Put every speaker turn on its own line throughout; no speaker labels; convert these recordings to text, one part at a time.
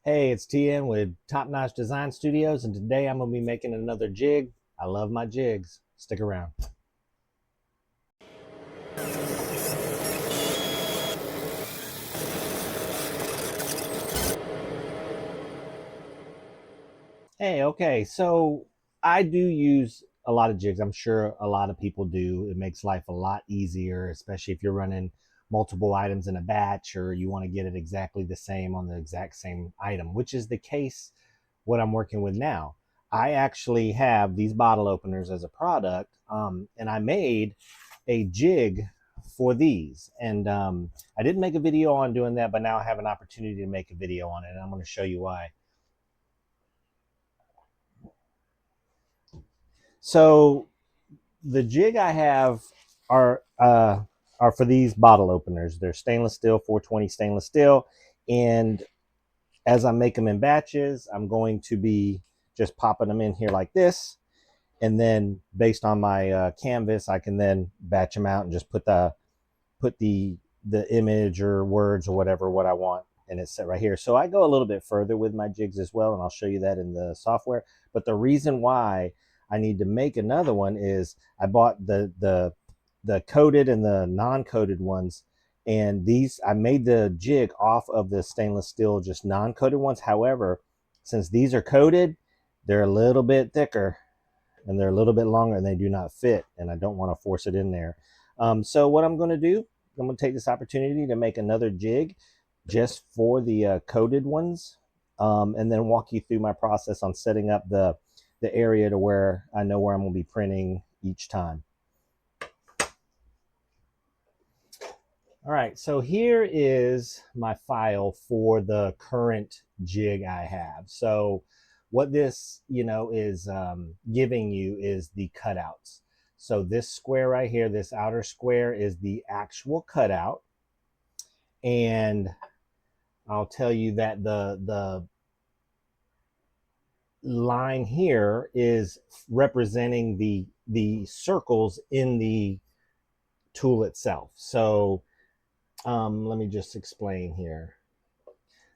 Hey, it's TN with Top Notch Design Studios, and today I'm going to be making another jig. I love my jigs. Stick around. Hey, okay, so I do use a lot of jigs. I'm sure a lot of people do. It makes life a lot easier, especially if you're running multiple items in a batch or you want to get it exactly the same on the exact same item, which is the case what I'm working with now. I actually have these bottle openers as a product, and I made a jig for these. And I didn't make a video on doing that, but now I have an opportunity to make a video on it, and I'm going to show you why. So the jig I have are uh, are for these bottle openers. They're stainless steel, 420 stainless steel, and as I make them in batches, I'm going to be just popping them in here like this, and then based on my canvas, I can then batch them out and just put the image or words or whatever what I want, and it's set right here. So I go a little bit further with my jigs as well, and I'll show you that in the software. But the reason why I need to make another one is I bought the coated and the non-coated ones, and these I made the jig off of the stainless steel just non-coated ones. However, since these are coated, they're a little bit thicker and they're a little bit longer and they do not fit, and I don't want to force it in there. So what I'm going to do, I'm going to take this opportunity to make another jig just for the coated ones, and then walk you through my process on setting up the area to where I know where I'm going to be printing each time. All right, so here is my file for the current jig I have. So what this, is giving you is the cutouts. So this square right here, this outer square is the actual cutout. And I'll tell you that the line here is representing the circles in the tool itself. So let me just explain here.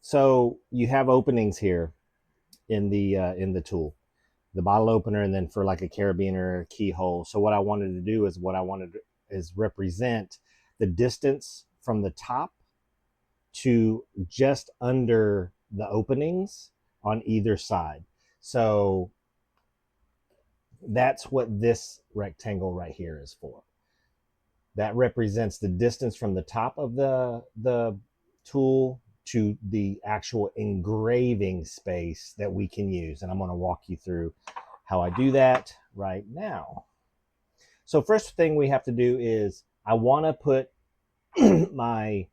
So you have openings here in the tool, the bottle opener, and then for like a carabiner or keyhole. So what I wanted to do is represent the distance from the top to just under the openings on either side. So that's what this rectangle right here is for. That represents the distance from the top of the tool to the actual engraving space that we can use. And I'm going to walk you through how I do that right now. So first thing we have to do is I want to put my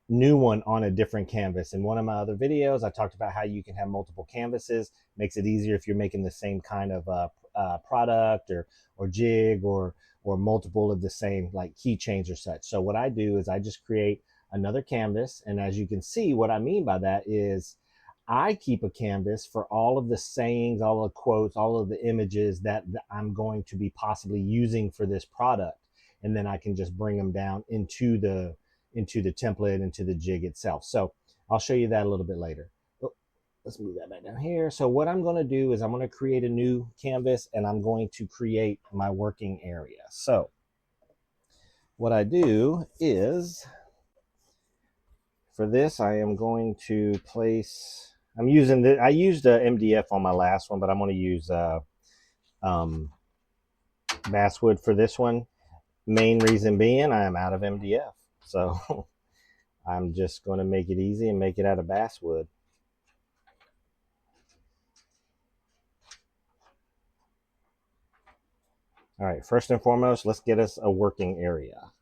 new one on a different canvas. In one of my other videos, I talked about how you can have multiple canvases. Makes it easier if you're making the same kind of product or jig or multiple of the same, like keychains or such. So what I do is I just create another canvas, and as you can see, what I mean by that is I keep a canvas for all of the sayings, all of the quotes, all of the images that I'm going to be possibly using for this product, and then I can just bring them down into the template, into the jig itself. So I'll show you that a little bit later. Oh, let's move that back down here. So what I'm going to do is I'm going to create a new canvas, and I'm going to create my working area. So what I do is for this, I am going to place, I used a MDF on my last one, but I'm going to use um, basswood for this one. Main reason being I am out of MDF. So I'm just going to make it easy and make it out of basswood. All right, first and foremost, let's get us a working area.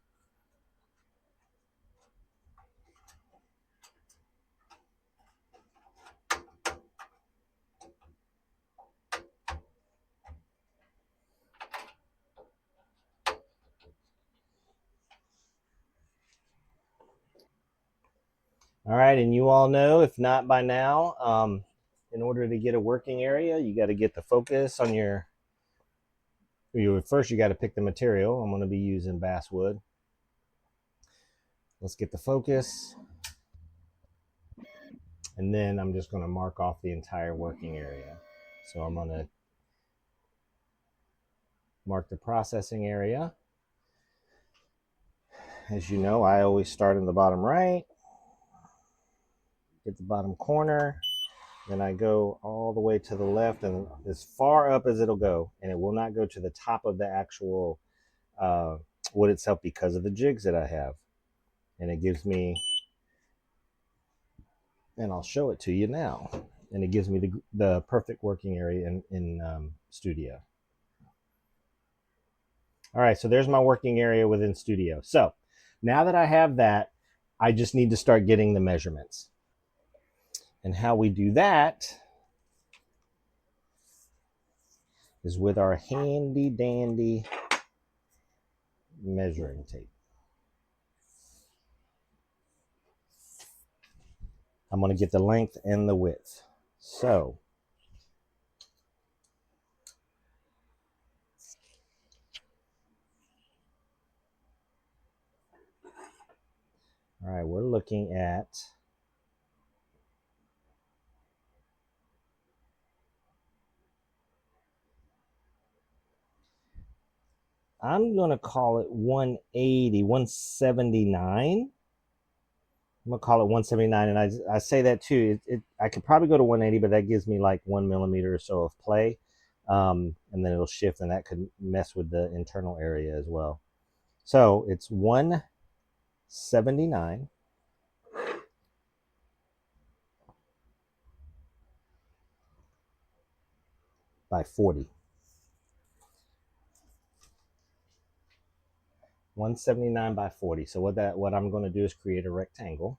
All right, and you all know, if not by now, in order to get a working area, you got to get the focus on first you got to pick the material. I'm going to be using basswood. Let's get the focus. And then I'm just going to mark off the entire working area. So I'm going to mark the processing area. As you know, I always start in the bottom right, get the bottom corner, then I go all the way to the left and as far up as it'll go, and it will not go to the top of the actual wood itself because of the jigs that I have. And it gives me, and I'll show it to you now, and it gives me the perfect working area in Studio. All right, so there's my working area within Studio. So now that I have that, I just need to start getting the measurements. And how we do that is with our handy dandy measuring tape. I'm going to get the length and the width. So all right, we're looking at I'm going to call it 180, 179. I'm going to call it 179. And I say that too. I could probably go to 180, but that gives me like 1 millimeter or so of play. And then it'll shift, and that could mess with the internal area as well. So it's 179 by 40. 179 by 40. So what I'm going to do is create a rectangle.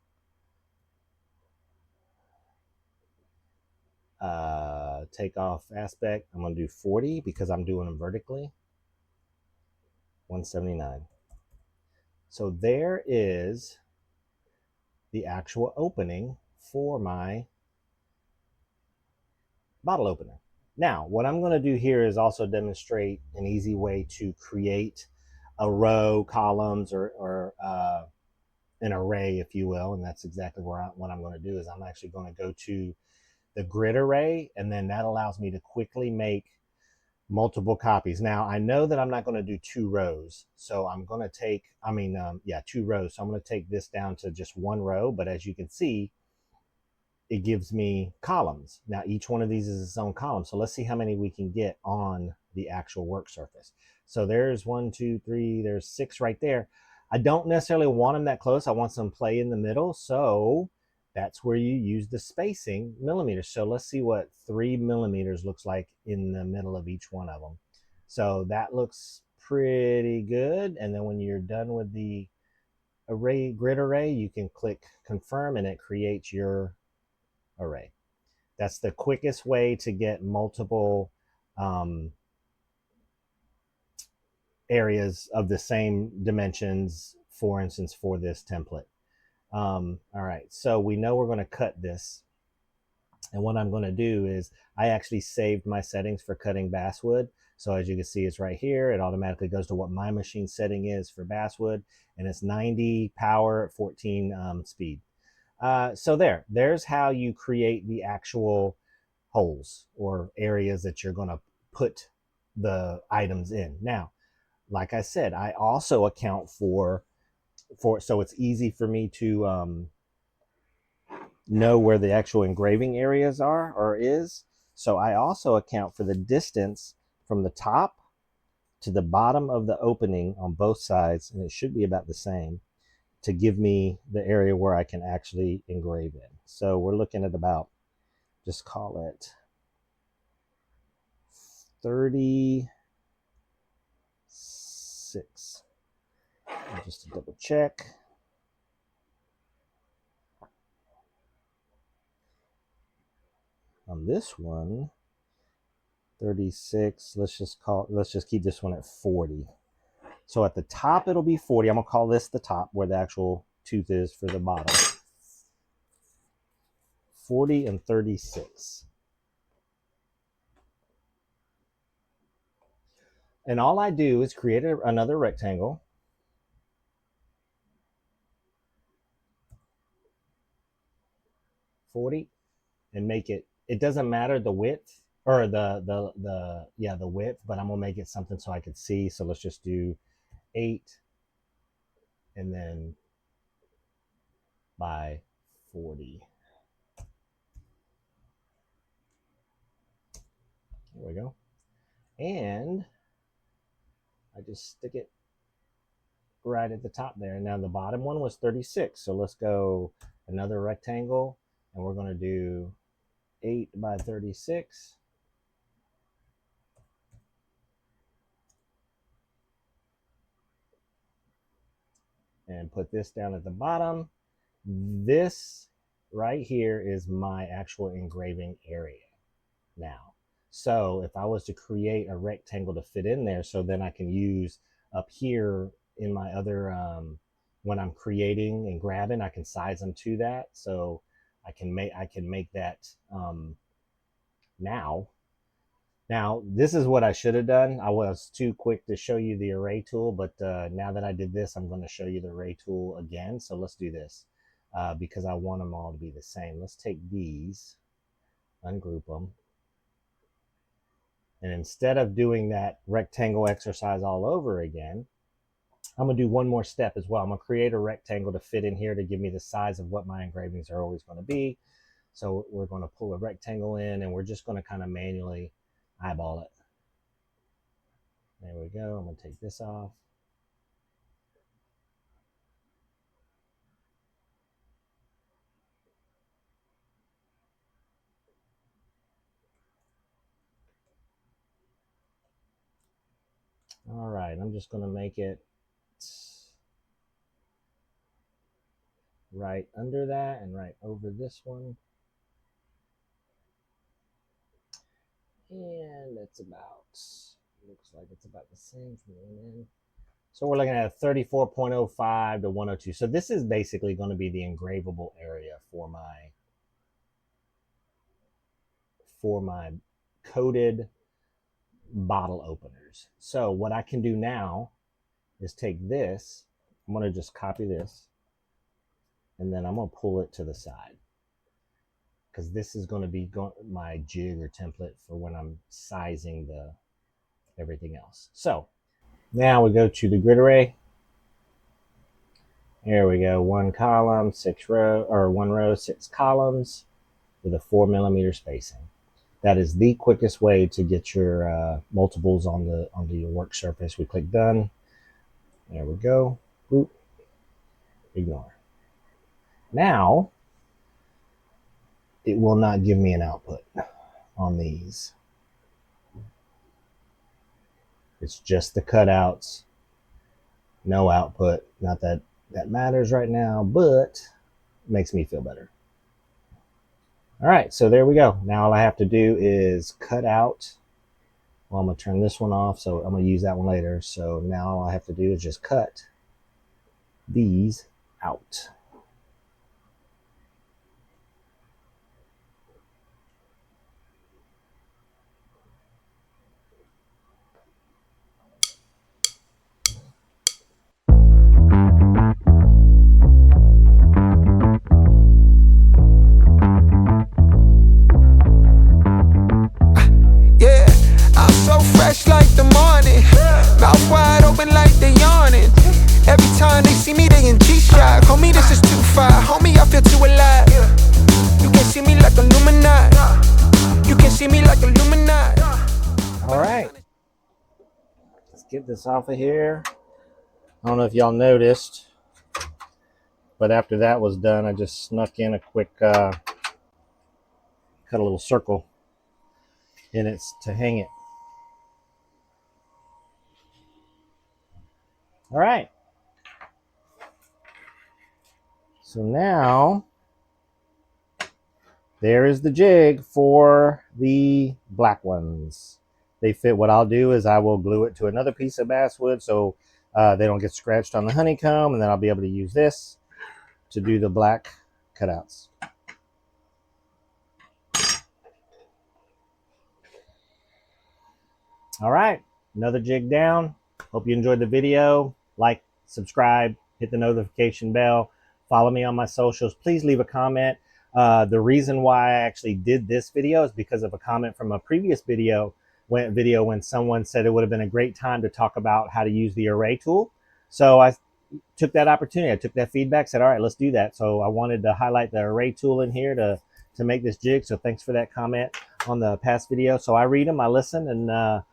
Take off aspect. I'm going to do 40 because I'm doing them vertically. 179. So there is the actual opening for my bottle opener. Now, what I'm going to do here is also demonstrate an easy way to create a row, columns, or an array, if you will. And that's exactly what I'm going to do is I'm actually going to go to the grid array, and then that allows me to quickly make multiple copies. Now, I know that I'm not going to do 2 rows, so I'm going to take, 2 rows. So I'm going to take this down to just 1 row, but as you can see, it gives me columns. Now, each one of these is its own column. So let's see how many we can get on the actual work surface. So there's 1, 2, 3, there's 6 right there. I don't necessarily want them that close. I want some play in the middle. So that's where you use the spacing millimeters. So let's see what 3 millimeters looks like in the middle of each one of them. So that looks pretty good. And then when you're done with the grid array, you can click confirm and it creates your array. That's the quickest way to get multiple areas of the same dimensions, for instance, for this template. All right, so we know we're going to cut this. And what I'm going to do is I actually saved my settings for cutting basswood. So as you can see, it's right here. It automatically goes to what my machine setting is for basswood, and it's 90 power, 14 speed. So there's how you create the actual holes or areas that you're going to put the items in. Now, like I said, I also account for so it's easy for me to know where the actual engraving areas are or is. So I also account for the distance from the top to the bottom of the opening on both sides, and it should be about the same, to give me the area where I can actually engrave in. So we're looking at about, just call it 36. And just to double check. On this one, 36, let's just keep this one at 40. So at the top, it'll be 40. I'm gonna call this the top where the actual tooth is for the bottom. 40 and 36. And all I do is create another rectangle. 40 and make it, it doesn't matter the width or the width, but I'm gonna make it something so I could see. So let's just do 8 and then by 40. There we go. And I just stick it right at the top there. Now the bottom one was 36. So let's go another rectangle and we're going to do 8 by 36. And put this down at the bottom. This right here is my actual engraving area now. So if I was to create a rectangle to fit in there, so then I can use up here in my other, when I'm creating and grabbing, I can size them to that. So I can make that now. Now, this is what I should have done. I was too quick to show you the array tool, but now that I did this, I'm going to show you the array tool again. So let's do this because I want them all to be the same. Let's take these, ungroup them. And instead of doing that rectangle exercise all over again, I'm going to do one more step as well. I'm going to create a rectangle to fit in here to give me the size of what my engravings are always going to be. So we're going to pull a rectangle in and we're just going to kind of manually eyeball it. There we go. I'm going to take this off. All right, I'm just going to make it right under that and right over this one. And it's about, looks like it's about the same from the end. So we're looking at 34.05 to 102. So this is basically going to be the engravable area for my coated bottle openers. So what I can do now is take this, I'm going to just copy this, and then I'm going to pull it to the side because this is going to be my jig or template for when I'm sizing the everything else. So now we go to the grid array. Here we go, 1 column, 6 row, or 1 row, 6 columns with a 4mm spacing. That is the quickest way to get your multiples onto your work surface. We click done. There we go. Group. Ignore. Now, it will not give me an output on these. It's just the cutouts. No output. Not that that matters right now, but it makes me feel better. All right, so there we go. Now all I have to do is cut out. Well, I'm going to turn this one off, so I'm going to use that one later. So now all I have to do is just cut these out.
Yeah, I'm so fresh like the morning, mouth wide open like they yawning. Every time they see me, they in G-Shock. Homie, this is too far. Homie, I feel too alive. You can see me like Illuminati. You can see me like Illuminati.
All right, let's get this off of here. I don't know if y'all noticed, but after that was done, I just snuck in a quick cut a little circle in it to hang it. All right. So now there is the jig for the black ones. They fit. What I'll do is I will glue it to another piece of basswood so they don't get scratched on the honeycomb, and then I'll be able to use this to do the black cutouts. All right, another jig down. Hope you enjoyed the video. Like, subscribe, hit the notification bell, follow me on my socials. Please leave a comment. The reason why I actually did this video is because of a comment from a previous when someone said it would have been a great time to talk about how to use the array tool. So I took that opportunity. I took that feedback, said, all right, let's do that. So I wanted to highlight the array tool in here to make this jig. So thanks for that comment on the past video. So I read them, I listen, and I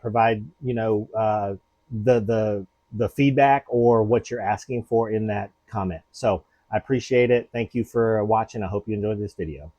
provide the feedback or what you're asking for in that comment. So I appreciate it. Thank you for watching. I hope you enjoyed this video.